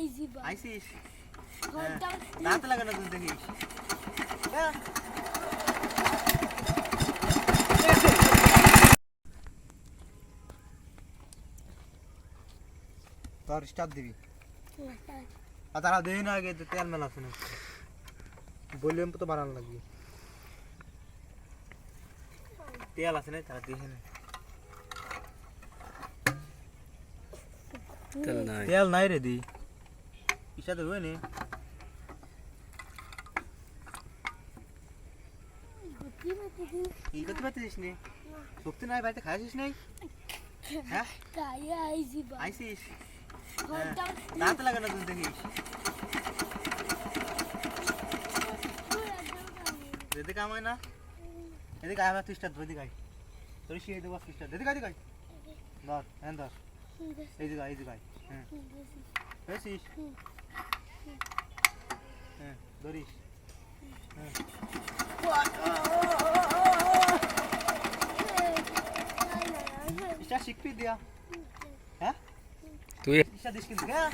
ISIS দাঁত লাগানো তুই দেখিস তোর স্টার্ট দিবি আর তারা দেই না আগে তেল মেলা আছে না ভলিউম তো বাড়ানো লাগবে তেল আছে না তারা দেখে না তেল নাই রে দি ইসাতে হয় নি গতি পাতি দিস নি শক্তি নাই বাড়িতে খাইছিস নাই হ্যাঁ আইসিস দাঁত লাগানো তুই দেখিস এদিকে আমায় না এদিকে আয় আমার তুই স্টার্ট এদিকে আয় তোর শিয়ে দেবো স্টার্ট এদিকে এদিকে ধর হ্যাঁ ধর এইদিকে এইদিকে হ্যাঁ হয়েছিস হ্যাঁ ধরিস হ্যাঁ স্টার্ট শিখবি দিয়া হ্যাঁ তুই স্টার্ট দিস কিন্তু হ্যাঁ